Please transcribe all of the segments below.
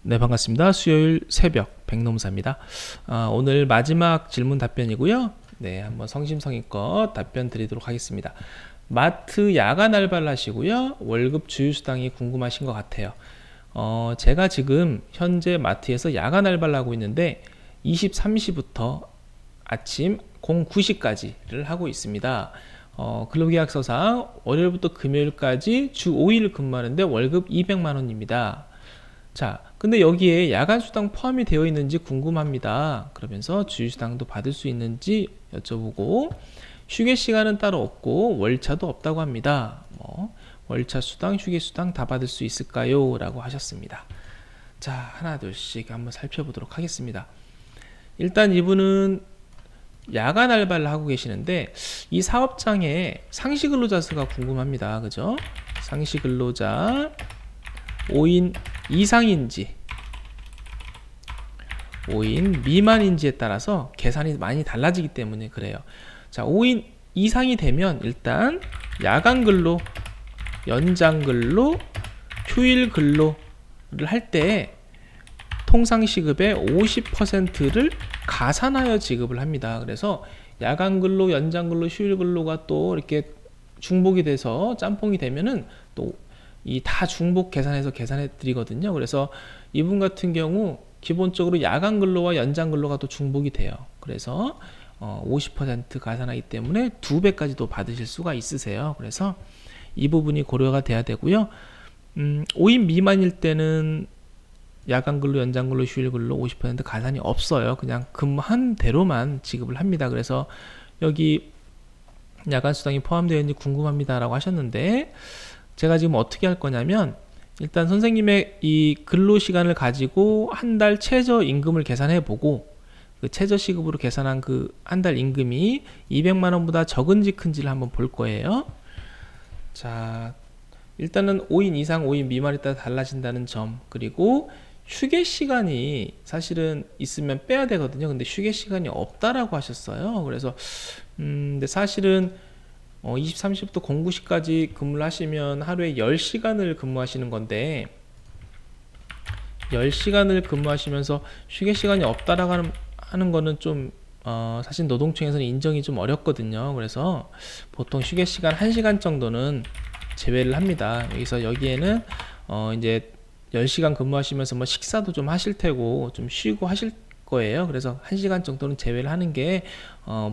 네, 반갑습니다. 수요일 새벽 백놈사입니다. 오늘 마지막 질문 답변이고요. 네, 한번 성심성의껏 답변 드리도록 하겠습니다. 마트 야간 알바를 하시고요. 월급 주휴수당이 궁금하신 것 같아요. 제가 지금 현재 마트에서 야간 알바를 하고 있는데 23시부터 아침 09시까지를 하고 있습니다. 근로계약서상 월요일부터 금요일까지 주 5일 근무하는데 월급 200만 원입니다. 자, 근데 여기에 야간 수당 포함이 되어 있는지 궁금합니다. 그러면서 주휴수당도 받을 수 있는지 여쭤보고, 휴게 시간은 따로 없고 월차도 없다고 합니다. 월차 수당, 휴게 수당 다 받을 수 있을까요? 라고 하셨습니다. 자, 하나 둘씩 한번 살펴보도록 하겠습니다. 일단 이분은 야간 알바를 하고 계시는데 이 사업장에 상시 근로자 수가 궁금합니다. 그죠? 상시 근로자 5인 이상인지 5인 미만인지에 따라서 계산이 많이 달라지기 때문에 그래요. 자, 5인 이상이 되면 일단 야간 근로, 연장 근로, 휴일 근로를 할 때 통상 시급의 50%를 가산하여 지급을 합니다. 그래서 야간 근로, 연장 근로, 휴일 근로가 또 이렇게 중복이 돼서 짬뽕이 되면은 또 이 다 중복 계산해서 계산해 드리거든요. 그래서 이분 같은 경우 기본적으로 야간 근로와 연장 근로가 또 중복이 돼요. 그래서 50% 가산하기 때문에 2배까지도 받으실 수가 있으세요. 그래서 이 부분이 고려가 돼야 되고요. 5인 미만일 때는 야간 근로, 연장 근로, 휴일 근로 50% 가산이 없어요. 그냥 근무한 대로만 지급을 합니다. 그래서 여기 야간 수당이 포함되어 있는지 궁금합니다라고 하셨는데, 제가 지금 어떻게 할 거냐면 일단 선생님의 이 근로 시간을 가지고 한 달 최저 임금을 계산해 보고, 그 최저 시급으로 계산한 그 한 달 임금이 200만 원보다 적은지 큰지를 한번 볼 거예요. 자, 일단은 5인 이상 5인 미만에 따라 달라진다는 점, 그리고 휴게 시간이 사실은 있으면 빼야 되거든요. 근데 휴게 시간이 없다라고 하셨어요. 그래서 근데 사실은 23시부터 09시까지 근무를 하시면 하루에 10시간을 근무하시는 건데, 10시간을 근무하시면서 휴게 시간이 없다라고 하는 거는 좀 사실 노동청에서는 인정이 좀 어렵거든요. 그래서 보통 휴게 시간 1시간 정도는 제외를 합니다. 여기에는 이제 10시간 근무하시면서 뭐 식사도 좀 하실 테고 좀 쉬고 하실 거예요. 그래서 1시간 정도는 제외를 하는 게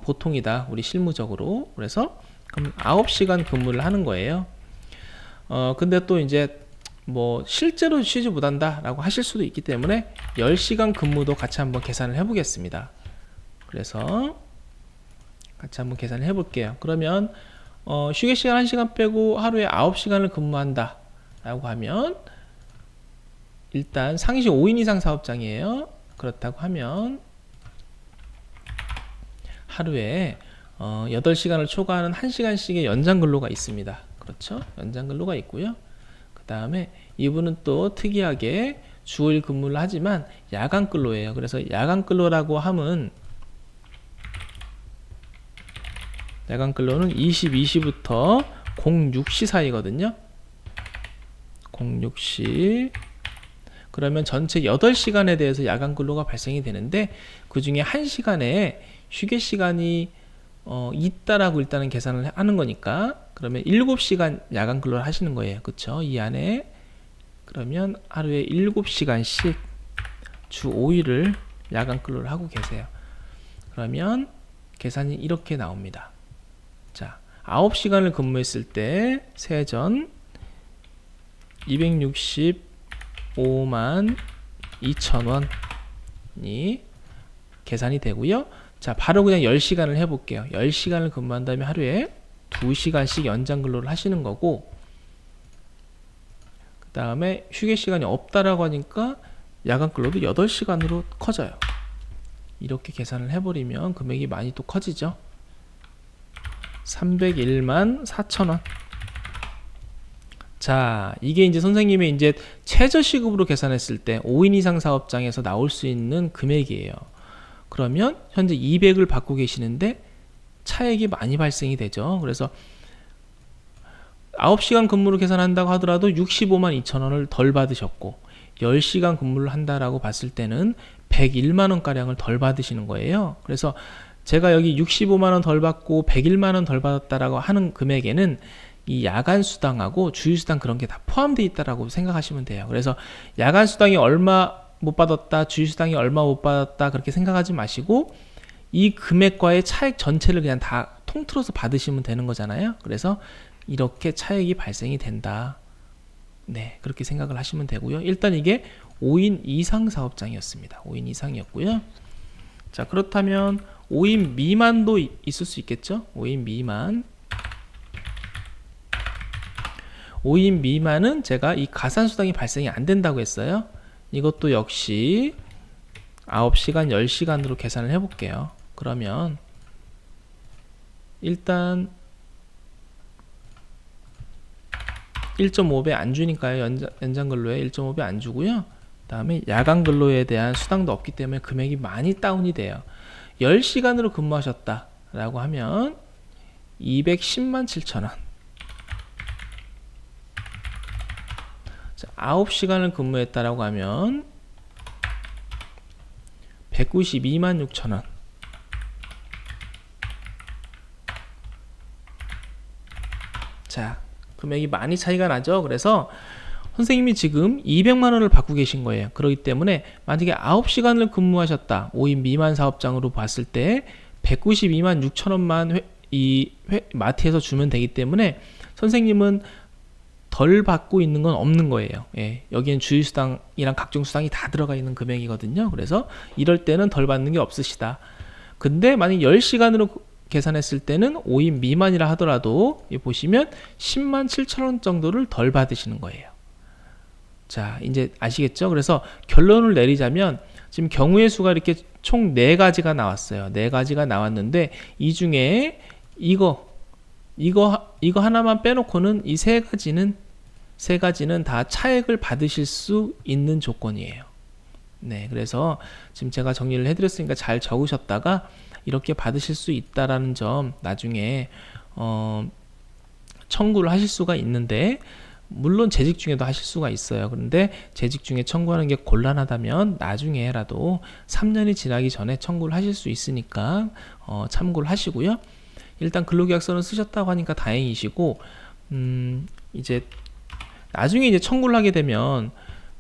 보통이다, 우리 실무적으로. 그래서 그럼 9시간 근무를 하는 거예요. 근데 또 이제 뭐 실제로 쉬지 못한다 라고 하실 수도 있기 때문에 10시간 근무도 같이 한번 계산을 해 보겠습니다. 그래서 같이 한번 계산을 해 볼게요. 그러면 휴게 시간 1시간 빼고 하루에 9시간을 근무한다 라고 하면, 일단 상시 5인 이상 사업장이에요. 그렇다고 하면 하루에 8시간을 초과하는 1시간씩의 연장 근로가 있습니다. 그렇죠? 연장 근로가 있고요. 그 다음에 이분은 또 특이하게 주 5일 근무를 하지만 야간 근로예요. 그래서 야간 근로라고 하면 야간 근로는 22시부터 06시 사이거든요. 06시. 그러면 전체 8시간에 대해서 야간 근로가 발생이 되는데, 그 중에 1시간에 휴게 시간이 있다라고 일단은 계산을 하는 거니까, 그러면 7시간 야간 근로를 하시는 거예요. 그쵸? 이 안에 그러면 하루에 7시간씩 주 5일을 야간 근로를 하고 계세요. 그러면 계산이 이렇게 나옵니다. 자, 9시간을 근무했을 때 세전 265만 2천원이 계산이 되고요. 자, 바로 그냥 10시간을 해볼게요. 10시간을 근무한 다음에 하루에 2시간씩 연장 근로를 하시는 거고, 그 다음에 휴게 시간이 없다라고 하니까 야간 근로도 8시간으로 커져요. 이렇게 계산을 해버리면 금액이 많이 또 커지죠. 301만 4천원. 자, 이게 이제 선생님의 이제 최저 시급으로 계산했을 때 5인 이상 사업장에서 나올 수 있는 금액이에요. 그러면 현재 200을 받고 계시는데 차액이 많이 발생이 되죠. 그래서 9시간 근무를 계산한다고 하더라도 65만 2천원을 덜 받으셨고, 10시간 근무를 한다라고 봤을 때는 101만원 가량을 덜 받으시는 거예요. 그래서 제가 여기 65만원 덜 받고 101만원 덜 받았다라고 하는 금액에는 이 야간 수당하고 주휴 수당 그런 게 다 포함되어 있다라고 생각하시면 돼요. 그래서 야간 수당이 얼마 못 받았다, 주휴 수당이 얼마 못 받았다 그렇게 생각하지 마시고 이 금액과의 차액 전체를 그냥 다 통틀어서 받으시면 되는 거잖아요. 그래서 이렇게 차액이 발생이 된다. 네, 그렇게 생각을 하시면 되고요. 일단 이게 5인 이상 사업장이었습니다. 5인 이상이었고요. 자, 그렇다면 5인 미만도 있을 수 있겠죠? 5인 미만. 5인 미만은 제가 이 가산수당이 발생이 안 된다고 했어요. 이것도 역시 9시간, 10시간으로 계산을 해볼게요. 그러면 일단 1.5배 안 주니까요. 연장근로에 1.5배 안 주고요. 그 다음에 야간근로에 대한 수당도 없기 때문에 금액이 많이 다운이 돼요. 10시간으로 근무하셨다 라고 하면 210만 7천원. 9시간을 근무했다라고 하면 192만 6천원. 자, 금액이 많이 차이가 나죠. 그래서 선생님이 지금 200만원을 받고 계신 거예요. 그렇기 때문에 만약에 9시간을 근무하셨다, 5인 미만 사업장으로 봤을 때 192만 6천원만 마트에서 주면 되기 때문에 선생님은 덜 받고 있는 건 없는 거예요. 예, 여기엔 주휴수당이랑 각종 수당이 다 들어가 있는 금액이거든요. 그래서 이럴 때는 덜 받는 게 없으시다. 근데 만약 10시간으로 계산했을 때는 5인 미만이라 하더라도 보시면 10만 7천원 정도를 덜 받으시는 거예요. 자, 이제 아시겠죠? 그래서 결론을 내리자면 지금 경우의 수가 이렇게 총 4가지가 나왔어요. 4가지가 나왔는데 이 중에 이거 하나만 빼놓고는 이 세 가지는 다 차액을 받으실 수 있는 조건이에요. 네, 그래서 지금 제가 정리를 해드렸으니까 잘 적으셨다가 이렇게 받으실 수 있다라는 점 나중에 청구를 하실 수가 있는데, 물론 재직 중에도 하실 수가 있어요. 그런데 재직 중에 청구하는 게 곤란하다면 나중에라도 3년이 지나기 전에 청구를 하실 수 있으니까 참고를 하시고요. 일단 근로계약서는 쓰셨다고 하니까 다행이시고, 이제 나중에 이제 청구를 하게 되면,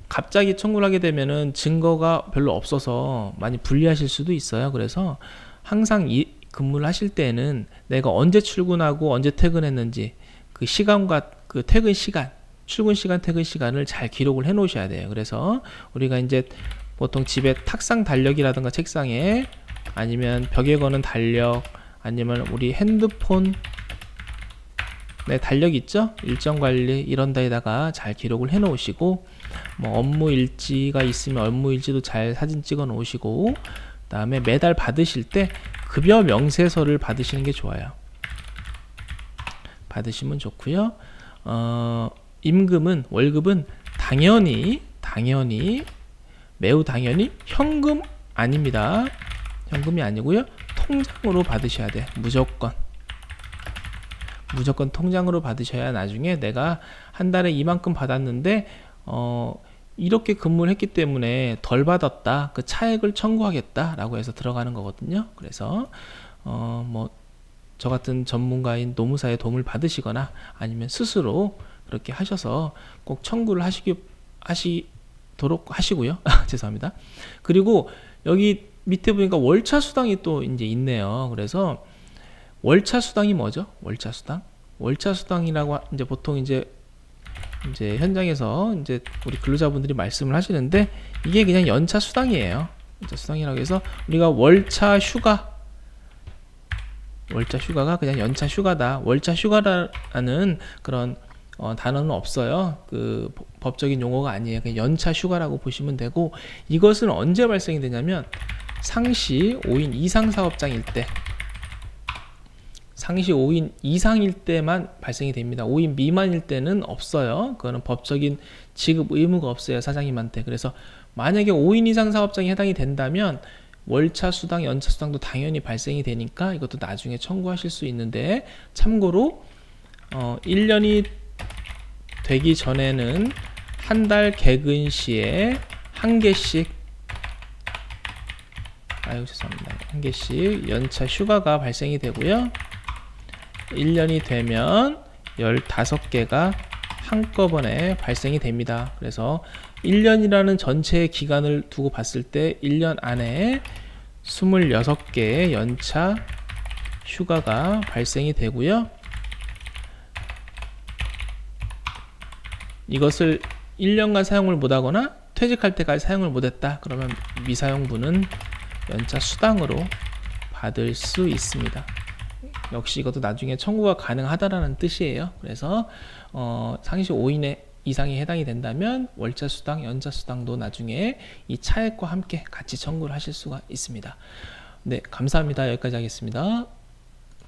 갑자기 청구를 하게 되면은 증거가 별로 없어서 많이 불리하실 수도 있어요. 그래서 항상 근무를 하실 때는 내가 언제 출근하고 언제 퇴근했는지 그 시간과 그 퇴근 시간, 출근 시간, 퇴근 시간을 잘 기록을 해 놓으셔야 돼요. 그래서 우리가 이제 보통 집에 탁상 달력이라든가 책상에, 아니면 벽에 거는 달력, 아니면 우리 핸드폰 네, 달력 있죠? 일정 관리 이런 데다가 잘 기록을 해 놓으시고, 뭐 업무 일지가 있으면 업무 일지도 잘 사진 찍어 놓으시고, 그 다음에 매달 받으실 때 급여 명세서를 받으시는 게 좋아요. 받으시면 좋고요. 임금은, 월급은 당연히 매우 당연히 현금 아닙니다. 현금이 아니고요, 통장으로 받으셔야 돼. 무조건 통장으로 받으셔야 나중에 내가 한 달에 이만큼 받았는데 이렇게 근무를 했기 때문에 덜 받았다, 그 차액을 청구하겠다 라고 해서 들어가는 거거든요. 그래서 뭐 저 같은 전문가인 노무사의 도움을 받으시거나 아니면 스스로 그렇게 하셔서 꼭 청구를 하시도록 하시고요. 죄송합니다. 그리고 여기 밑에 보니까 월차 수당이 또 이제 있네요. 그래서 월차 수당이 뭐죠? 월차 수당이라고 이제 보통 이제 현장에서 이제 우리 근로자분들이 말씀을 하시는데, 이게 그냥 연차 수당이에요. 연차 수당이라고 해서 우리가 월차 휴가가 그냥 연차 휴가다, 월차 휴가라는 그런 단어는 없어요. 그 법적인 용어가 아니에요. 그냥 연차 휴가라고 보시면 되고, 이것은 언제 발생이 되냐면 상시 5인 이상 사업장일 때, 상시 5인 이상일 때만 발생이 됩니다. 5인 미만일 때는 없어요. 그거는 법적인 지급 의무가 없어요, 사장님한테. 그래서 만약에 5인 이상 사업장이 해당이 된다면 월차 수당, 연차 수당도 당연히 발생이 되니까 이것도 나중에 청구하실 수 있는데, 참고로 1년이 되기 전에는 한 달 개근 시에 한 개씩, 아유 죄송합니다, 한 개씩 연차 휴가가 발생이 되고요. 1년이 되면 15개가 한꺼번에 발생이 됩니다. 그래서 1년이라는 전체 기간을 두고 봤을 때 1년 안에 26개의 연차 휴가가 발생이 되고요. 이것을 1년간 사용을 못하거나 퇴직할 때까지 사용을 못했다 그러면 미사용분은 연차 수당으로 받을 수 있습니다. 역시 이것도 나중에 청구가 가능하다라는 뜻이에요. 그래서 상시 5인 이상이 해당이 된다면 월차 수당, 연차 수당도 나중에 이 차액과 함께 같이 청구를 하실 수가 있습니다. 네, 감사합니다. 여기까지 하겠습니다.